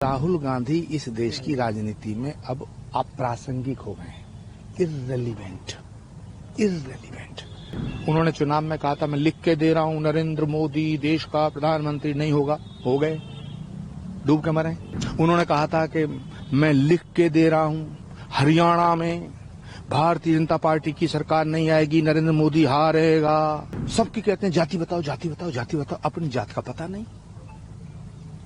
राहुल गांधी इस देश की राजनीति में अब अप्रासंगिक हो गए हैं, इर्रेलीवेंट। उन्होंने चुनाव में कहा था मैं लिख के दे रहा हूं नरेंद्र मोदी देश का प्रधानमंत्री नहीं होगा, हो गए, डूब के मरे। उन्होंने कहा था कि मैं लिख के दे रहा हूं हरियाणा में भारतीय जनता पार्टी की सरकार नहीं आएगी, नरेंद्र मोदी हारेगा। सबकी कहते हैं जाति बताओ, जाति बताओ, जाति बताओ, अपनी जात का पता नहीं।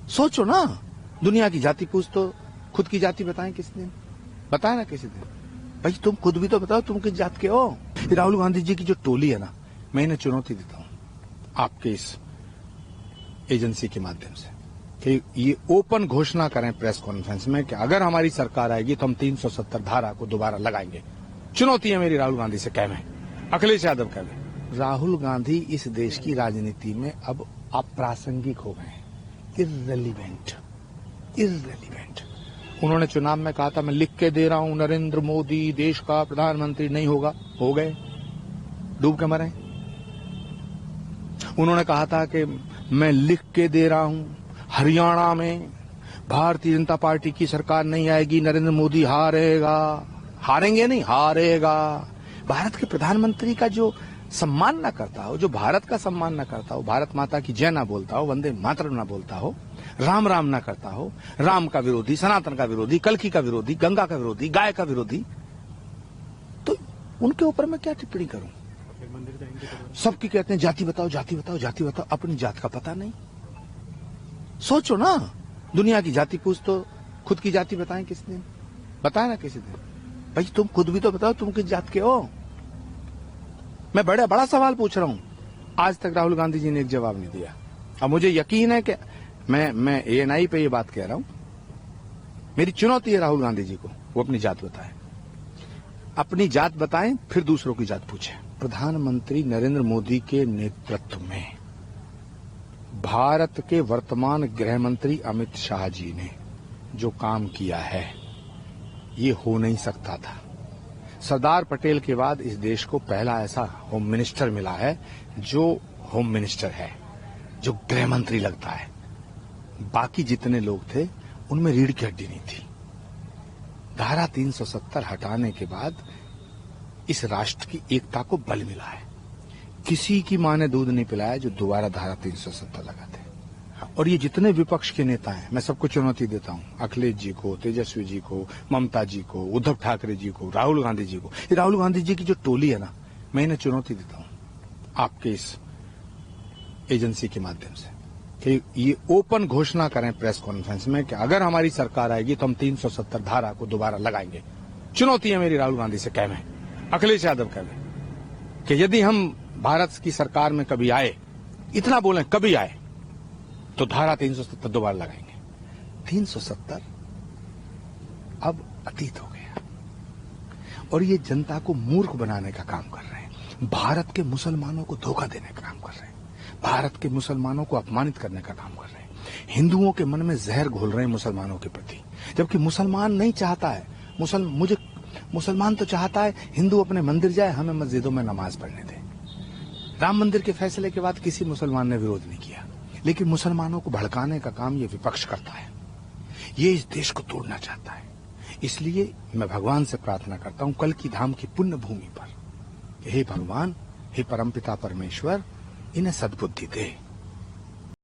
सोचो ना, दुनिया की जाति पूछ तो खुद की जाति बताएं किस दिन, बताए ना किसी दिन। भाई तुम खुद भी तो बताओ तुम किस जात के हो। राहुल गांधी जी की जो टोली है ना, मैं इन्हें चुनौती देता हूं आपके इस एजेंसी के माध्यम से कि ये ओपन घोषणा करें प्रेस कॉन्फ्रेंस में कि अगर हमारी सरकार आएगी तो हम 370 धारा को दोबारा लगाएंगे। चुनौती है मेरी राहुल गांधी से, कह में अखिलेश यादव कह में। राहुल गांधी इस देश की राजनीति में अब अप्रासंगिक हो गए हैं, इर्रेलीवेंट। उन्होंने चुनाव में कहा था मैं लिख के दे रहा हूं नरेंद्र मोदी देश का प्रधानमंत्री नहीं होगा, हो गए, डूब के मरे। उन्होंने कहा था कि मैं लिख के दे रहा हूं हरियाणा में भारतीय जनता पार्टी की सरकार नहीं आएगी, नरेंद्र मोदी हारेगा। हारेंगे नहीं, हारेगा। भारत के प्रधानमंत्री का जो सम्मान न करता हो, जो भारत का सम्मान न करता हो, भारत माता की जय ना बोलता हो, वंदे मातरम ना बोलता हो, राम राम ना करता हो, राम का विरोधी, सनातन का विरोधी, कल्कि का विरोधी, गंगा का विरोधी, गाय का विरोधी, तो उनके ऊपर मैं क्या टिप्पणी करूं। सबकी कहते हैं जाति बताओ, जाति बताओ, जाति बताओ, अपनी जात का पता नहीं। सोचो ना, दुनिया की जाति पूछ तो खुद की जाति बताएं किस दिन, बताए ना किसी दिन। भाई तुम खुद भी तो बताओ तुम किस जात के हो। मैं बड़ा सवाल पूछ रहा हूं, आज तक राहुल गांधी जी ने एक जवाब नहीं दिया। अब मुझे यकीन है कि मैं एएनआई पे ये बात कह रहा हूं, मेरी चुनौती है राहुल गांधी जी को, वो अपनी जात बताएं, अपनी जात बताएं, फिर दूसरों की जात पूछें। प्रधानमंत्री नरेंद्र मोदी के नेतृत्व में भारत के वर्तमान गृह मंत्री अमित शाह जी ने जो काम किया है, ये हो नहीं सकता था। सरदार पटेल के बाद इस देश को पहला ऐसा होम मिनिस्टर मिला है जो होम मिनिस्टर है, जो गृह मंत्री लगता है। बाकी जितने लोग थे उनमें रीढ़ की हड्डी नहीं थी। धारा 370 हटाने के बाद इस राष्ट्र की एकता को बल मिला है। किसी की मां ने दूध नहीं पिलाया जो दोबारा धारा 370 लगाते। और ये जितने विपक्ष के नेता हैं, मैं सबको चुनौती देता हूं, अखिलेश जी को, तेजस्वी जी को, ममता जी को, उद्धव ठाकरे जी को, राहुल गांधी जी को। ये राहुल गांधी जी की जो टोली है ना, मैं इन्हें चुनौती देता हूं आपके इस एजेंसी के माध्यम से कि ये ओपन घोषणा करें प्रेस कॉन्फ्रेंस में कि अगर हमारी सरकार आएगी तो हम 370 धारा को दोबारा लगाएंगे। चुनौती है मेरी राहुल गांधी से, कह में अखिलेश यादव कह में कि यदि हम भारत की सरकार में कभी आए, इतना बोलें कभी आए, तो धारा 370 दोबारा लगाएंगे। 370 अब अतीत हो गया और ये जनता को मूर्ख बनाने का काम कर रहे हैं, भारत के मुसलमानों को धोखा देने का काम कर रहे हैं, भारत के मुसलमानों को अपमानित करने का काम कर रहे हैं, हिंदुओं के मन में जहर घोल रहे हैं मुसलमानों के प्रति। जबकि मुसलमान नहीं चाहता है, मुसलमान तो चाहता है हिंदू अपने मंदिर जाए, हमें मस्जिदों में नमाज पढ़ने दे। राम मंदिर के फैसले के बाद किसी मुसलमान ने विरोध नहीं किया, लेकिन मुसलमानों को भड़काने का काम ये विपक्ष करता है। ये इस देश को तोड़ना चाहता है। इसलिए मैं भगवान से प्रार्थना करता हूं कल की धाम की पुण्य भूमि पर, हे भगवान, हे परमपिता परमेश्वर, इन्हें सद्बुद्धि दे।